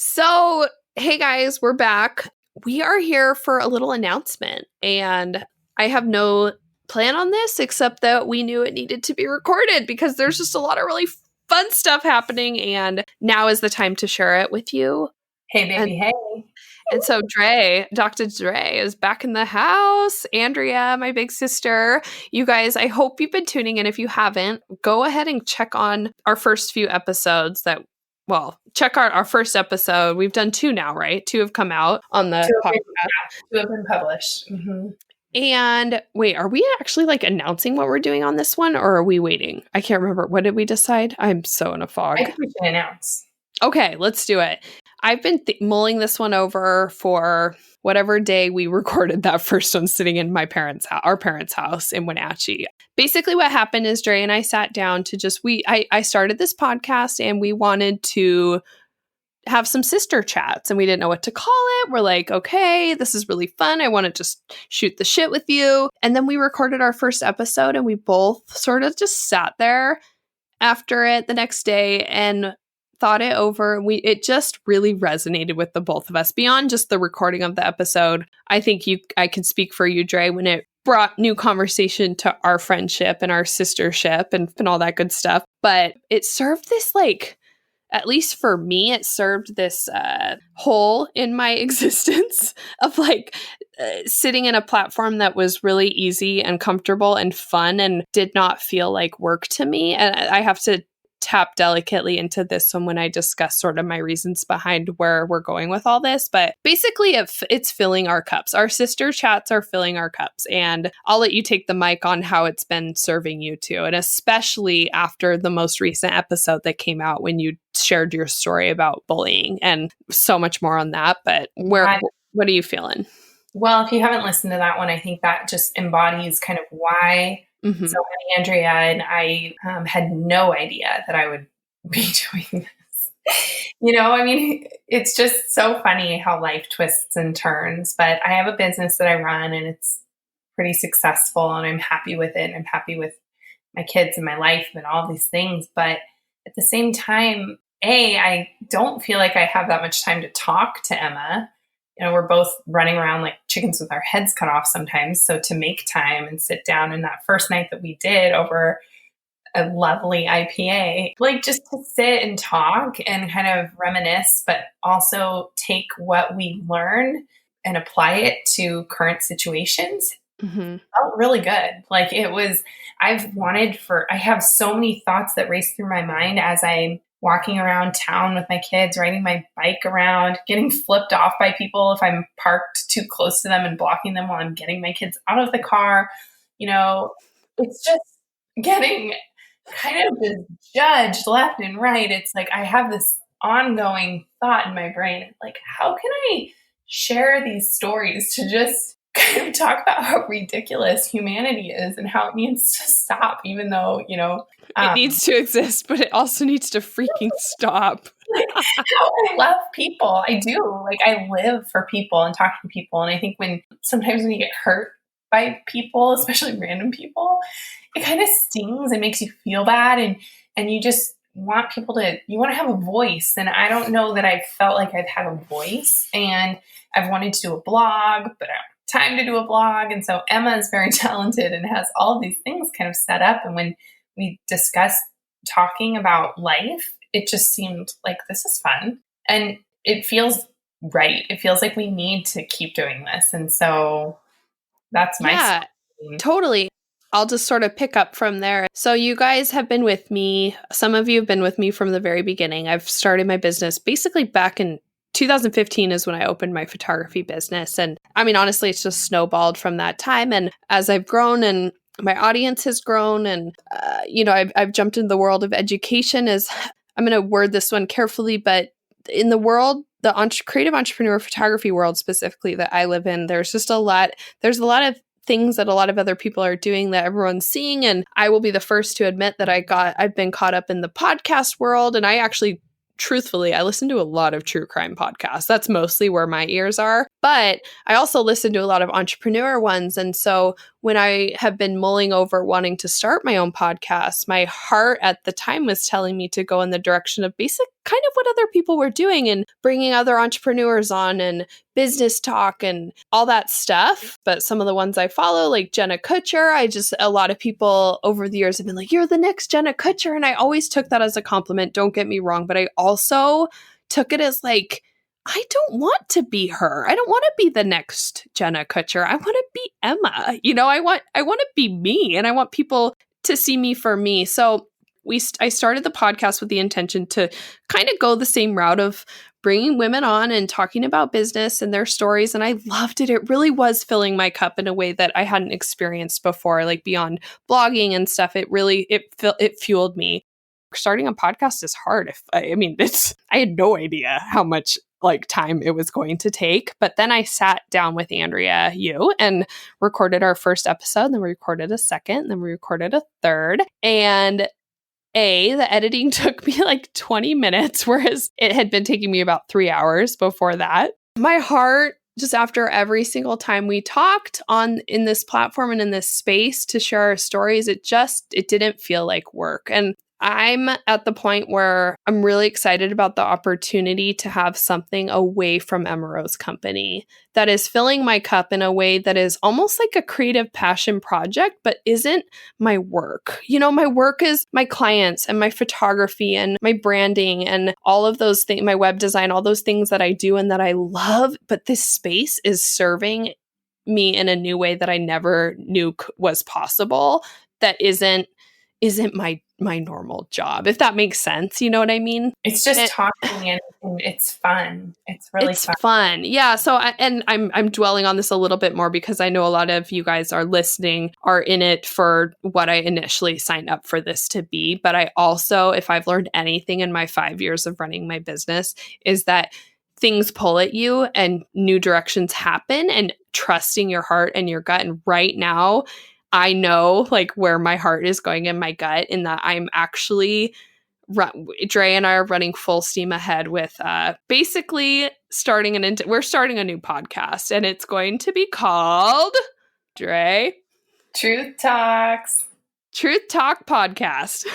So, hey guys, we're back. We are here for a little announcement, and I have no plan on this except that we knew it needed to be recorded because there's just a lot of really fun stuff happening, and now is the time to share it with you. Hey, baby, hey. And so Dr. Dre is back in the house. Andrea, my big sister. You guys, I hope you've been tuning in. If you haven't, go ahead and check on our first few episodes check out our first episode. We've done 2 now, right? 2 have come out on the podcast. 2 have been published. Mm-hmm. And wait, are we actually announcing what we're doing on this one, or are we waiting? I can't remember. What did we decide? I'm so in a fog. I think we should announce. Okay, let's do it. I've been mulling this one over for whatever day we recorded that first one, sitting in our parents' house in Wenatchee. Basically what happened is Dre and I sat down to I started this podcast and we wanted to have some sister chats and we didn't know what to call it. We're like, okay, this is really fun. I want to just shoot the shit with you. And then we recorded our first episode and we both sort of just sat there after it the next day and thought it over. It just really resonated with the both of us beyond just the recording of the episode. I think I can speak for you, Dre, when it brought new conversation to our friendship and our sistership and all that good stuff. But it served this at least for me, it served this hole in my existence of sitting in a platform that was really easy and comfortable and fun and did not feel like work to me. And I have to tap delicately into this one when I discuss sort of my reasons behind where we're going with all this. But basically, it's filling our cups. Our sister chats are filling our cups. And I'll let you take the mic on how it's been serving you too. And especially after the most recent episode that came out when you shared your story about bullying and so much more on that. But what are you feeling? Well, if you haven't listened to that one, I think that just embodies kind of why So when Andrea and I had no idea that I would be doing this. It's just so funny how life twists and turns. But I have a business that I run and it's pretty successful and I'm happy with it. And I'm happy with my kids and my life and all these things. But at the same time, I don't feel like I have that much time to talk to Emma. We're both running around like chickens with our heads cut off sometimes. So to make time and sit down, and that first night that we did over a lovely IPA, just to sit and talk and kind of reminisce, but also take what we learned and apply it to current situations. Felt really good. I have so many thoughts that race through my mind as I'm walking around town with my kids, riding my bike around, getting flipped off by people if I'm parked too close to them and blocking them while I'm getting my kids out of the car. It's just getting kind of just judged left and right. It's I have this ongoing thought in my brain, how can I share these stories to just kind of talk about how ridiculous humanity is and how it needs to stop, even though, it needs to exist, but it also needs to freaking stop. I love people. I do. I live for people and talk to people. And I think sometimes when you get hurt by people, especially random people, it kind of stings and makes you feel bad. And you just want you want to have a voice. And I don't know that I've felt like I've had a voice. And I've wanted to do a blog, but I don't have time to do a blog. And so Emma is very talented and has all these things kind of set up. And when we discussed talking about life, it just seemed like this is fun. And it feels right. It feels like we need to keep doing this. And so that's my story. Totally. I'll just sort of pick up from there. So you guys have been with me. Some of you have been with me from the very beginning. I've started my business basically back in 2015 is when I opened my photography business. And honestly, it's just snowballed from that time. And as I've grown and my audience has grown and, I've jumped into the world of education I'm going to word this one carefully, but in the world, the creative entrepreneur photography world specifically that I live in, there's a lot of things that a lot of other people are doing that everyone's seeing. And I will be the first to admit that I've been caught up in the podcast world. And I actually, truthfully, I listen to a lot of true crime podcasts. That's mostly where my ears are. But I also listen to a lot of entrepreneur ones. And so when I have been mulling over wanting to start my own podcast, my heart at the time was telling me to go in the direction of kind of what other people were doing and bringing other entrepreneurs on and business talk and all that stuff. But some of the ones I follow, like Jenna Kutcher, a lot of people over the years have been like, you're the next Jenna Kutcher. And I always took that as a compliment. Don't get me wrong. But I also took it as like, I don't want to be her. I don't want to be the next Jenna Kutcher. I want to be Emma. I want to be me, and I want people to see me for me. So I started the podcast with the intention to kind of go the same route of bringing women on and talking about business and their stories. And I loved it. It really was filling my cup in a way that I hadn't experienced before, like beyond blogging and stuff. It fueled me. Starting a podcast is hard. I had no idea how much like time it was going to take. But then I sat down with Andrea Yu and recorded our first episode. Then we recorded a second. Then we recorded a third. And the editing took me like 20 minutes, whereas it had been taking me about 3 hours before that. My heart, just after every single time we talked in this platform and in this space to share our stories, it didn't feel like work. And I'm at the point where I'm really excited about the opportunity to have something away from Emma Rose Company that is filling my cup in a way that is almost like a creative passion project, but isn't my work. My work is my clients and my photography and my branding and all of those things, my web design, all those things that I do and that I love. But this space is serving me in a new way that I never knew was possible. That isn't my normal job, if that makes sense. You know what I mean? It's just talking and it's fun. It's really fun. Yeah. So I'm dwelling on this a little bit more because I know a lot of you guys are listening, are in it for what I initially signed up for this to be. But I also, if I've learned anything in my 5 years of running my business, is that things pull at you and new directions happen, and trusting your heart and your gut. And right now, I know like where my heart is going in my gut, in that I'm actually, Dre and I are running full steam ahead with basically we're starting a new podcast, and it's going to be called, Dre? Truth Talks. Truth Talk Podcast.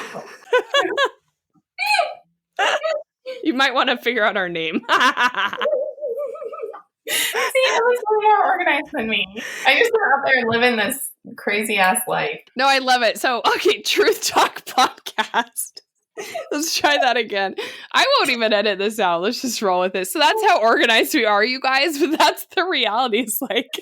You might want to figure out our name. See, it was more organized than me. I just went out there living this crazy ass life. No, I love it. So, okay, Truth Talk Podcast. Let's try that again. I won't even edit this out. Let's just roll with it. So that's how organized we are, you guys. But that's the reality. It's like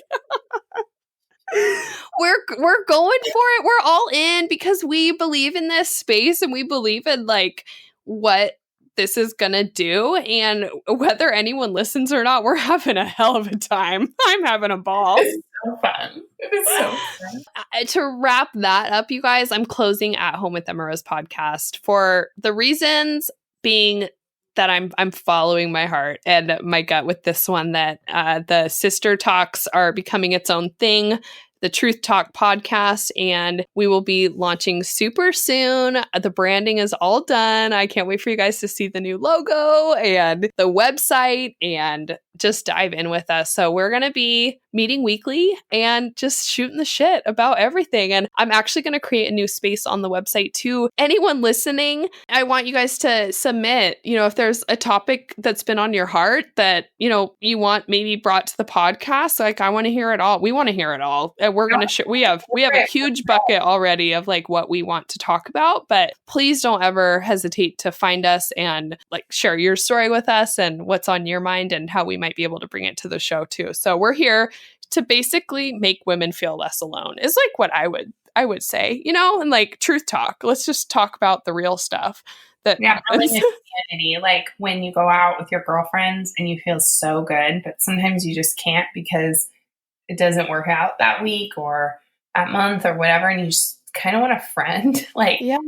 we're going for it. We're all in because we believe in this space and we believe in like what this is gonna do, and whether anyone listens or not, we're having a hell of a time. I'm having a ball. It's so fun. It is so fun. To wrap that up, you guys, I'm closing At Home with Emma Rose podcast for the reasons being that I'm following my heart and my gut with this one, that the sister talks are becoming its own thing, the Truth Talk podcast, and we will be launching super soon. The branding is all done. I can't wait for you guys to see the new logo and the website and just dive in with us. So we're going to be meeting weekly and just shooting the shit about everything. And I'm actually going to create a new space on the website too. Anyone listening, I want you guys to submit, if there's a topic that's been on your heart that, you want maybe brought to the podcast. Like, I want to hear it all. We want to hear it all. And we're going to we have a huge bucket already of like what we want to talk about, but please don't ever hesitate to find us and like share your story with us and what's on your mind and how we might be able to bring it to the show too. So we're here to basically make women feel less alone, is like what I would say, and like truth talk. Let's just talk about the real stuff. Community, like when you go out with your girlfriends and you feel so good, but sometimes you just can't because it doesn't work out that week or that month or whatever, and you just kind of want a friend. Like, yeah,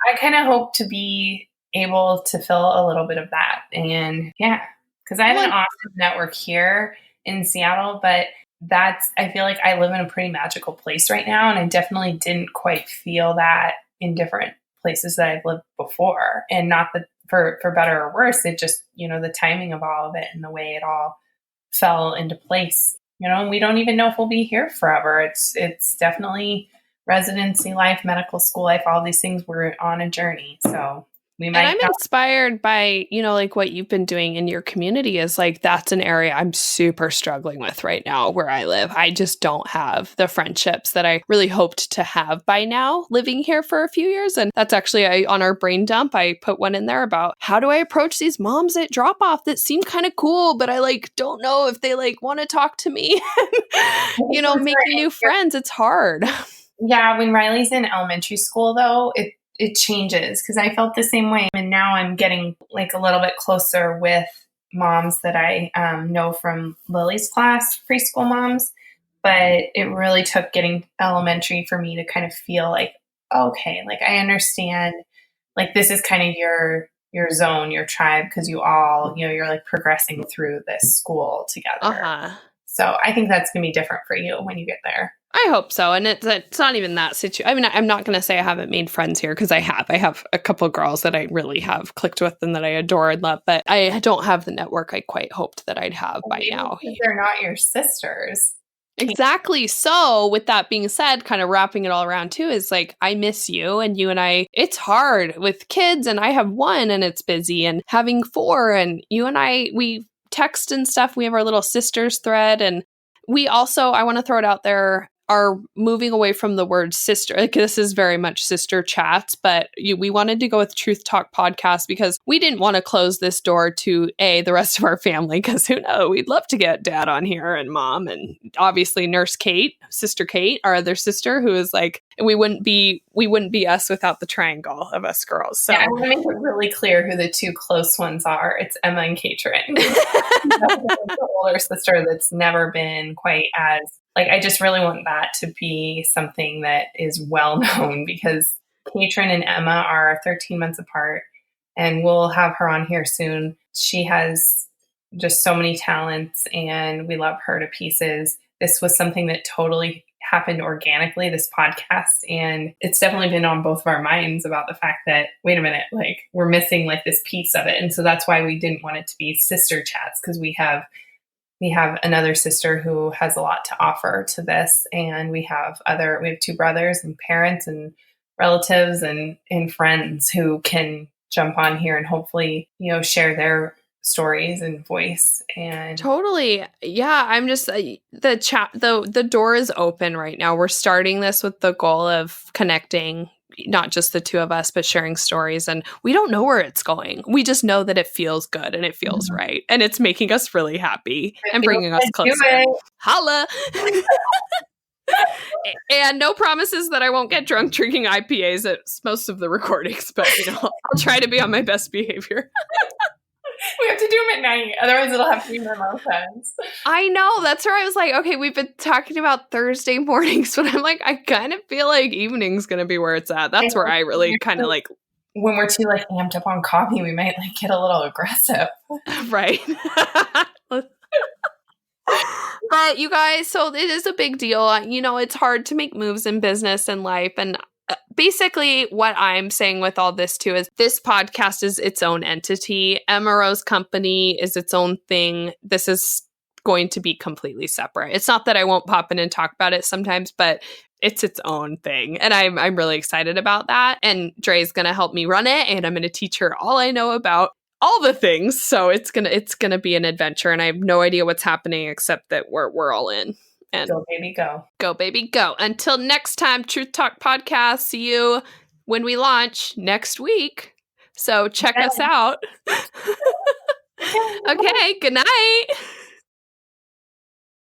I kind of hope to be able to fill a little bit of that. And yeah, because I have an awesome network here in Seattle, but I feel like I live in a pretty magical place right now, and I definitely didn't quite feel that in different places that I've lived before. And not that for better or worse, it just, the timing of all of it and the way it all fell into place, and we don't even know if we'll be here forever. It's definitely residency life, medical school life, all these things. We're on a journey. So we And might I'm inspired by, like what you've been doing in your community is like, that's an area I'm super struggling with right now where I live. I just don't have the friendships that I really hoped to have by now living here for a few years. And that's actually on our brain dump, I put one in there about how do I approach these moms at drop off that seem kind of cool, but I like don't know if they like want to talk to me, making new friends. It's hard. Yeah. When Riley's in elementary school though, it changes because I felt the same way. And now I'm getting like a little bit closer with moms that I know from Lily's class, preschool moms. But it really took getting elementary for me to kind of feel like, okay, like I understand, like this is kind of your zone, your tribe, because you all, you're like progressing through this school together. Uh-huh. So I think that's going to be different for you when you get there. I hope so. And it's not even that situation. I mean, I'm not going to say I haven't made friends here because I have. I have a couple girls that I really have clicked with and that I adore and love, but I don't have the network I quite hoped that I'd have by now. They're not your sisters. Exactly. So with that being said, kind of wrapping it all around too, is like, I miss you and you and I, it's hard with kids and I have one and it's busy and having four and you and I, we text and stuff. We have our little sisters thread and we also, I want to throw it out there, are moving away from the word sister. Like this is very much sister chats, but we wanted to go with Truth Talk Podcast because we didn't want to close this door to the rest of our family because who knows, we'd love to get dad on here and mom and obviously Nurse Kate, Sister Kate, our other sister who is like, we wouldn't be us without the triangle of us girls. So yeah, I want to make it really clear who the two close ones are. It's Emma and Katrin. The older sister that's never been quite as like, I just really want that to be something that is well known because Katrin and Emma are 13 months apart and we'll have her on here soon. She has just so many talents and we love her to pieces. This was something that totally happened organically, this podcast. And it's definitely been on both of our minds about the fact that, wait a minute, like we're missing like this piece of it. And so that's why we didn't want it to be sister chats because we have another sister who has a lot to offer to this. And we have two brothers and parents and relatives and friends who can jump on here and hopefully, share their stories and voice. And totally. Yeah. I'm just the chat, the door is open right now. We're starting this with the goal of connecting not just the two of us, but sharing stories. And we don't know where it's going. We just know that it feels good and it feels right. And it's making us really happy and bringing us closer. Holla. And no promises that I won't get drunk drinking IPAs at most of the recordings, but I'll try to be on my best behavior. We have to do them at night. Otherwise, it'll have to be mimosas. I know. That's where I was like, okay, we've been talking about Thursday mornings, but I'm like, I kind of feel like evening's going to be where it's at. That's where I really kind of like. When we're too like amped up on coffee, we might like get a little aggressive. Right. But you guys, so it is a big deal. It's hard to make moves in business and life. And basically what I'm saying with all this too is this podcast is its own entity. Emma Rose Company is its own thing. This is going to be completely separate. It's not that I won't pop in and talk about it sometimes, but it's its own thing. And I'm really excited about that. And Dre's going to help me run it. And I'm going to teach her all I know about all the things. So it's gonna be an adventure. And I have no idea what's happening except that we're all in. And go, baby, go. Go, baby, go. Until next time, Truth Talk Podcast. See you when we launch next week. So check us out. Okay, good night.